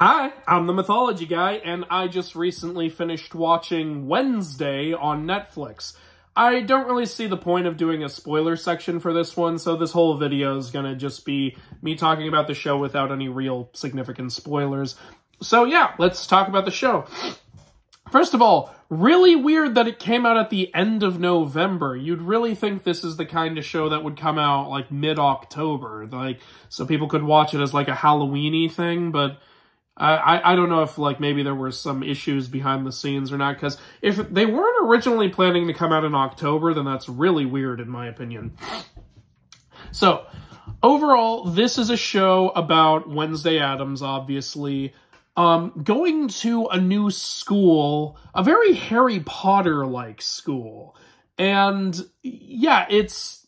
Hi, I'm the Mythology Guy, and I just recently finished watching Wednesday on Netflix. I don't really see the point of doing a spoiler section for this one, so this whole video is gonna just be me talking about the show without any real significant spoilers. So yeah, let's talk about the show. First of all, really weird that it came out at the end of November. You'd really think this is the kind of show that would come out like mid-October, so people could watch it as like a Halloween-y thing, but I don't know if, maybe there were some issues behind the scenes or not, because if they weren't originally planning to come out in October, then that's really weird, in my opinion. So, overall, this is a show about Wednesday Addams, obviously, going to a new school, a very Harry Potter-like school. And, yeah, it's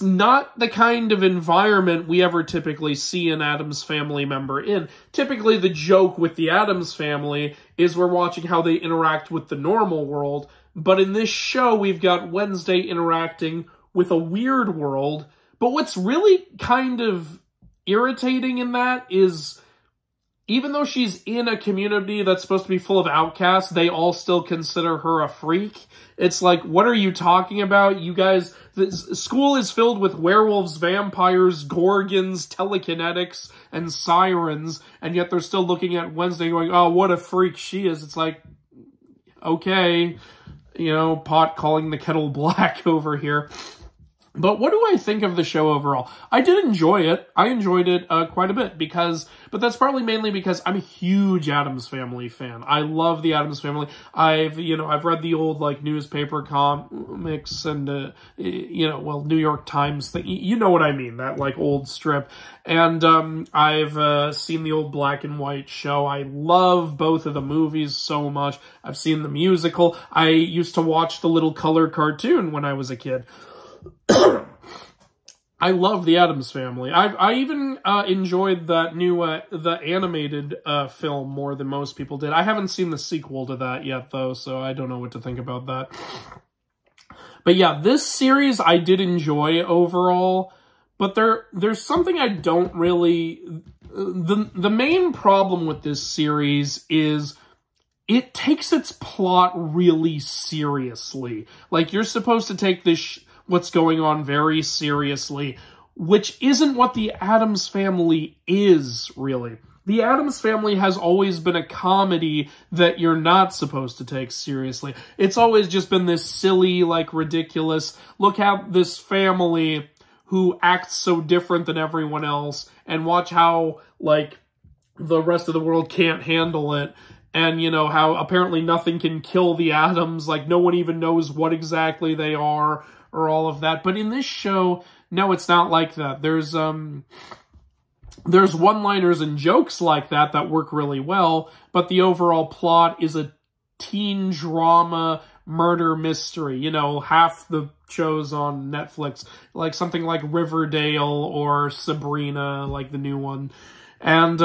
not the kind of environment we ever typically see an Addams Family member in. Typically, the joke with the Addams Family is we're watching how they interact with the normal world, but in this show, we've got Wednesday interacting with a weird world. But what's really kind of irritating in that is, even though she's in a community that's supposed to be full of outcasts, they all still consider her a freak. It's like, what are you talking about? You guys, the school is filled with werewolves, vampires, gorgons, telekinetics, and sirens, and yet they're still looking at Wednesday going, oh, what a freak she is. It's like, okay, pot calling the kettle black over here. But what do I think of the show overall? I did enjoy it. I enjoyed it quite a bit but that's probably mainly because I'm a huge Addams Family fan. I love the Addams Family. I've read the old newspaper comics and New York Times thing. You know what I mean? That old strip. And I've seen the old black and white show. I love both of the movies so much. I've seen the musical. I used to watch the little color cartoon when I was a kid. I love the Addams Family. I even enjoyed that new the animated film more than most people did. I haven't seen the sequel to that yet, though, so I don't know what to think about that. But yeah, this series I did enjoy overall, but there's something I don't really... The main problem with this series is it takes its plot really seriously. You're supposed to take this... what's going on very seriously, which isn't what the Addams Family is, really. The Addams Family has always been a comedy that you're not supposed to take seriously. It's always just been this silly, ridiculous, look at this family who acts so different than everyone else, and watch how, the rest of the world can't handle it. And, how apparently nothing can kill the Addams, no one even knows what exactly they are, or all of that. But in this show, no, it's not like that. There's one-liners and jokes like that work really well, but the overall plot is a teen drama murder mystery. Half the shows on Netflix, something like Riverdale or Sabrina, the new one. And,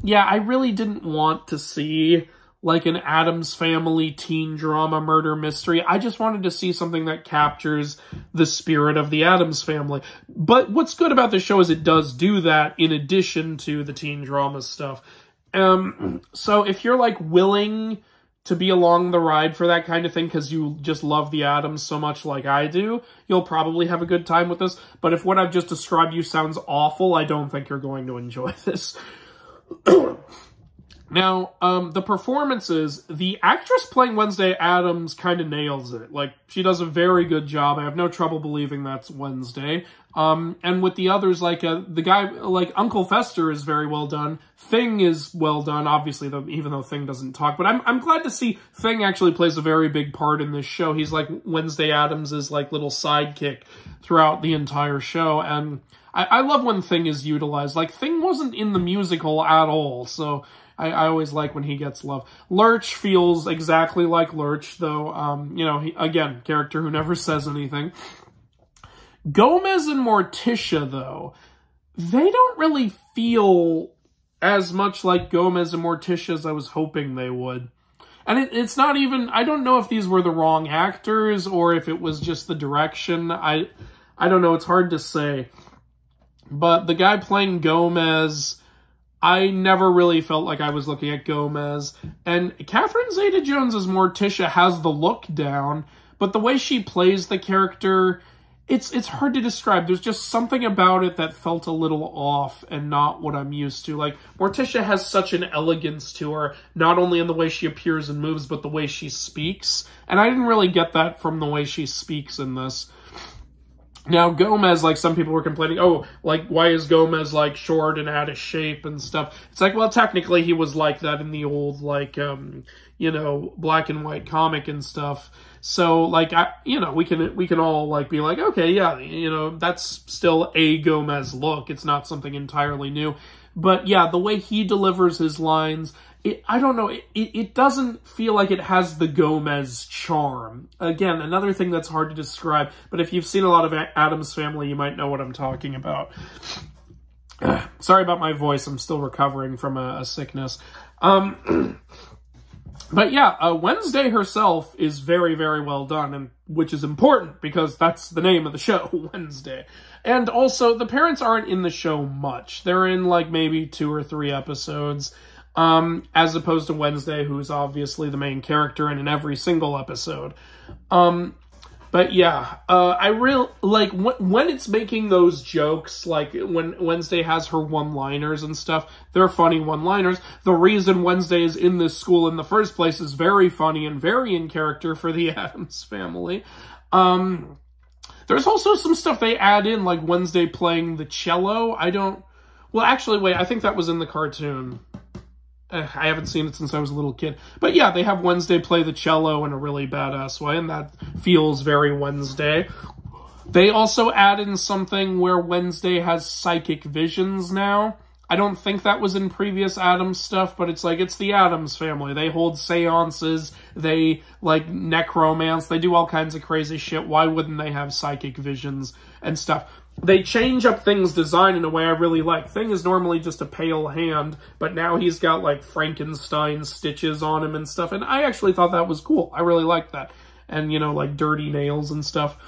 yeah, I really didn't want to see an Addams Family teen drama murder mystery. I just wanted to see something that captures the spirit of the Addams Family. But what's good about the show is it does do that in addition to the teen drama stuff. So if you're willing to be along the ride for that kind of thing because you just love the Addams so much like I do, you'll probably have a good time with this. But if what I've just described you sounds awful, I don't think you're going to enjoy this. Now, the performances, the actress playing Wednesday Addams kind of nails it. She does a very good job. I have no trouble believing that's Wednesday. And with the others, the guy, Uncle Fester is very well done. Thing is well done, obviously, even though Thing doesn't talk. But I'm glad to see Thing actually plays a very big part in this show. He's Wednesday Addams' little sidekick throughout the entire show. And I love when Thing is utilized. Thing wasn't in the musical at all, so... I always like when he gets love. Lurch feels exactly like Lurch, though, again, character who never says anything. Gomez and Morticia, though, they don't really feel as much like Gomez and Morticia as I was hoping they would. And it's not even, I don't know if these were the wrong actors or if it was just the direction. I don't know, it's hard to say. But the guy playing Gomez... I never really felt like I was looking at Gomez. And Catherine Zeta-Jones' Morticia has the look down, but the way she plays the character, it's hard to describe. There's just something about it that felt a little off and not what I'm used to. Like, Morticia has such an elegance to her, not only in the way she appears and moves, but the way she speaks. And I didn't really get that from the way she speaks in this. Now, Gomez, like, some people were complaining, oh, like, why is Gomez, like, short and out of shape and stuff? It's like, well, technically he was like that in the old, like, you know, black and white comic and stuff. So, like, you know, we can all, like, be like, okay, yeah, you know, that's still a Gomez look. It's not something entirely new. But, yeah, the way he delivers his lines, I don't know, it doesn't feel like it has the Gomez charm. Again, another thing that's hard to describe, but if you've seen a lot of Addams Family, you might know what I'm talking about. Sorry about my voice, I'm still recovering from a sickness. But yeah, Wednesday herself is very, very well done, and which is important because that's the name of the show, Wednesday. And also, the parents aren't in the show much. They're in, like, maybe 2 or 3 episodes, as opposed to Wednesday, who's obviously the main character and in every single episode. But yeah, I really, like, when it's making those jokes, like, when Wednesday has her one-liners and stuff, they're funny one-liners. The reason Wednesday is in this school in the first place is very funny and very in character for the Addams Family. There's also some stuff they add in, like Wednesday playing the cello. Well, actually, wait, I think that was in the cartoon. I haven't seen it since I was a little kid. But yeah, they have Wednesday play the cello in a really badass way, and that feels very Wednesday. They also add in something where Wednesday has psychic visions now. I don't think that was in previous Addams stuff, but it's like, it's the Addams Family. They hold seances, they, like, necromance, they do all kinds of crazy shit. Why wouldn't they have psychic visions and stuff? They change up Thing's design in a way I really like. Thing is normally just a pale hand, but now he's got, like, Frankenstein stitches on him and stuff, and I actually thought that was cool. I really liked that. And, you know, like, dirty nails and stuff.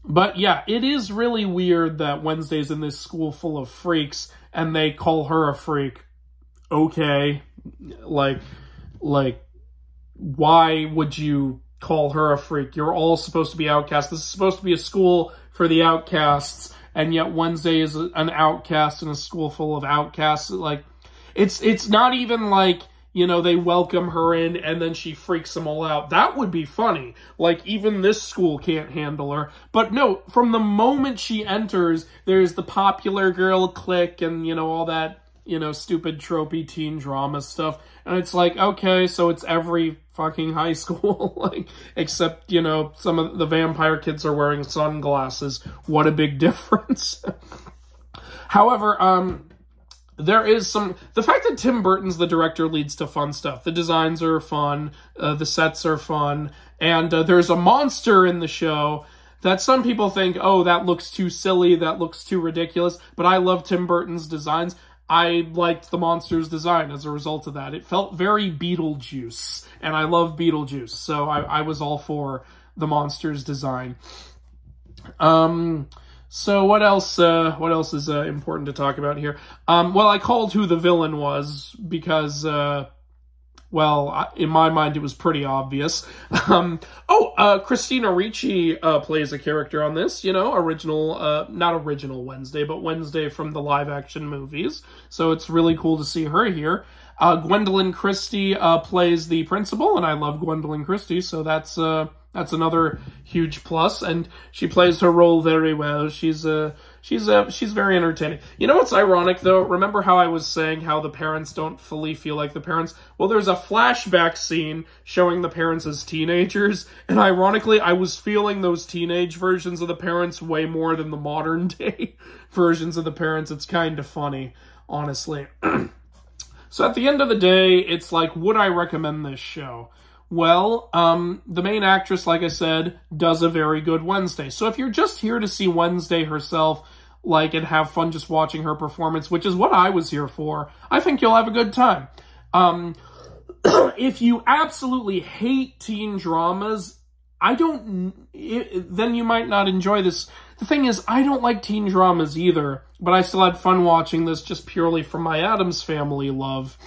But yeah, it is really weird that Wednesday's in this school full of freaks, and they call her a freak. Okay. Like, why would you call her a freak? You're all supposed to be outcasts. This is supposed to be a school for the outcasts, and yet Wednesday is an outcast in a school full of outcasts. Like, it's not even like, you know, they welcome her in and then she freaks them all out. That would be funny. Like, even this school can't handle her. But no, from the moment she enters, there's the popular girl clique and, you know, all that, you know, stupid tropey teen drama stuff. And it's like, okay, so it's every fucking high school, like, except, you know, some of the vampire kids are wearing sunglasses. What a big difference. However, there is the fact that Tim Burton's the director leads to fun stuff. The designs are fun, the sets are fun, and there's a monster in the show that some people think, oh, that looks too silly, that looks too ridiculous, but I love Tim Burton's designs. I liked the monster's design as a result of that. It felt very Beetlejuice, and I love Beetlejuice, so I was all for the monster's design. So what else is important to talk about here? Well, I called who the villain was because, well, in my mind, it was pretty obvious. Christina Ricci plays a character on this, you know, not original Wednesday, but Wednesday from the live-action movies. So it's really cool to see her here. Gwendoline Christie plays the principal, and I love Gwendoline Christie, so that's another huge plus, and she plays her role very well. She's very entertaining. You know what's ironic, though? Remember how I was saying how the parents don't fully feel like the parents? Well, there's a flashback scene showing the parents as teenagers, and ironically, I was feeling those teenage versions of the parents way more than the modern-day versions of the parents. It's kind of funny, honestly. So at the end of the day, it's like, would I recommend this show? Well, the main actress, like I said, does a very good Wednesday. So if you're just here to see Wednesday herself, like, and have fun just watching her performance, which is what I was here for, I think you'll have a good time. If you absolutely hate teen dramas, then you might not enjoy this. The thing is, I don't like teen dramas either, but I still had fun watching this just purely for my Addams Family love.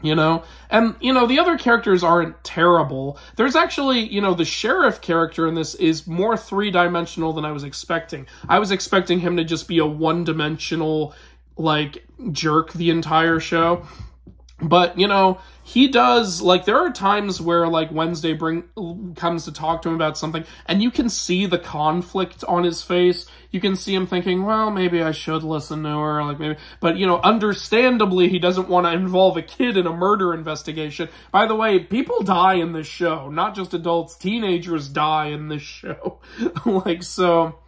You know? And, you know, the other characters aren't terrible. There's actually, you know, the sheriff character in this is more three-dimensional than I was expecting. I was expecting him to just be a one-dimensional, like, jerk the entire show. But, you know, he does, like, there are times where, like, Wednesday comes to talk to him about something, and you can see the conflict on his face. You can see him thinking, well, maybe I should listen to her, like, maybe. But, you know, understandably, he doesn't want to involve a kid in a murder investigation. By the way, people die in this show. Not just adults. Teenagers die in this show. Like, so...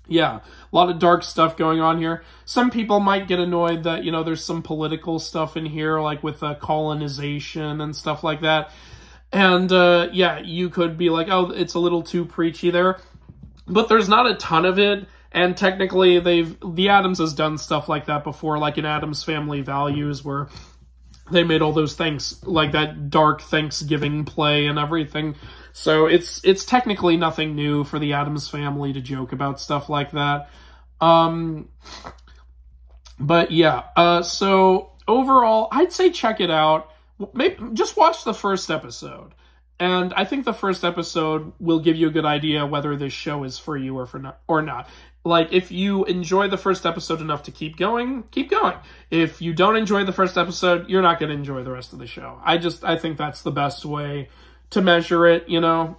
yeah, a lot of dark stuff going on here. Some people might get annoyed that, you know, there's some political stuff in here, like with colonization and stuff like that. And, yeah, you could be like, oh, it's a little too preachy there. But there's not a ton of it. And technically, the Addams has done stuff like that before, like in Addams Family Values, where they made all those things, like that dark Thanksgiving play and everything. So it's technically nothing new for the Addams Family to joke about stuff like that. But yeah, so overall, I'd say check it out. Maybe just watch the first episode. And I think the first episode will give you a good idea whether this show is for you or not. Like, if you enjoy the first episode enough to keep going, keep going. If you don't enjoy the first episode, you're not going to enjoy the rest of the show. I think that's the best way to measure it, you know?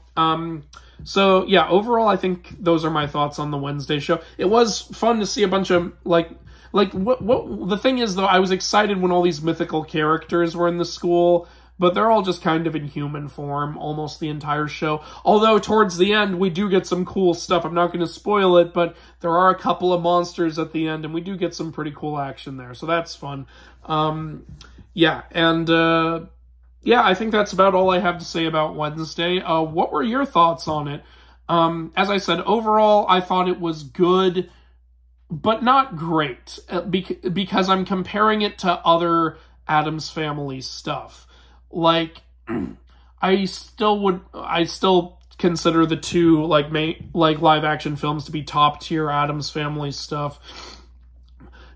So, yeah, overall, I think those are my thoughts on the Wednesday show. It was fun to see a bunch of, what the thing is, though, I was excited when all these mythical characters were in the school, but they're all just kind of in human form almost the entire show. Although, towards the end, we do get some cool stuff. I'm not going to spoil it, but there are a couple of monsters at the end, and we do get some pretty cool action there, so that's fun. Yeah, and, yeah, I think that's about all I have to say about Wednesday. What were your thoughts on it? As I said, overall, I thought it was good, but not great, because I'm comparing it to other Addams Family stuff. Like, I still consider the two, live action films to be top tier Addams Family stuff.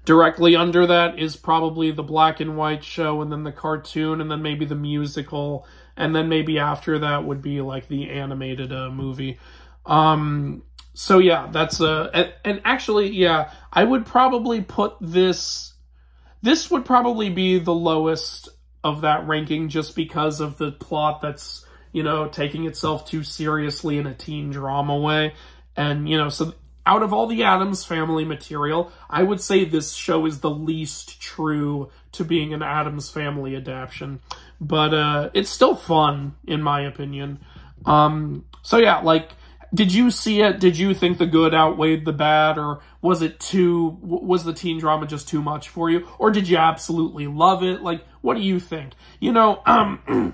Directly under that is probably the black and white show, and then the cartoon, and then maybe the musical, and then maybe after that would be like the animated movie. So yeah, that's and actually, yeah, I would probably put this would probably be the lowest of that ranking, just because of the plot that's, you know, taking itself too seriously in a teen drama way. And, you know, so out of all the Addams Family material, I would say this show is the least true to being an Addams Family adaptation. But it's still fun, in my opinion. So yeah, like, did you see it? Did you think the good outweighed the bad? Or was the teen drama just too much for you? Or did you absolutely love it? Like, what do you think? You know, I'm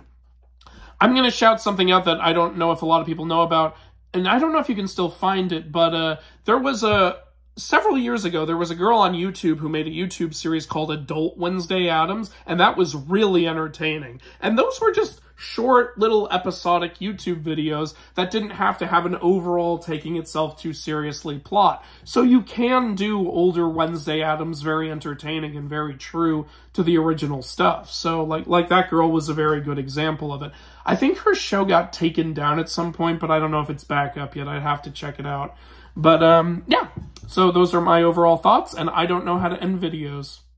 going to shout something out that I don't know if a lot of people know about. And I don't know if you can still find it, but there was several years ago, there was a girl on YouTube who made a YouTube series called Adult Wednesday Addams, and that was really entertaining. And those were just short, little episodic YouTube videos that didn't have to have an overall taking itself too seriously plot. So you can do older Wednesday Addams very entertaining and very true to the original stuff. So like that girl was a very good example of it. I think her show got taken down at some point, but I don't know if it's back up yet. I'd have to check it out. But yeah, so those are my overall thoughts, and I don't know how to end videos.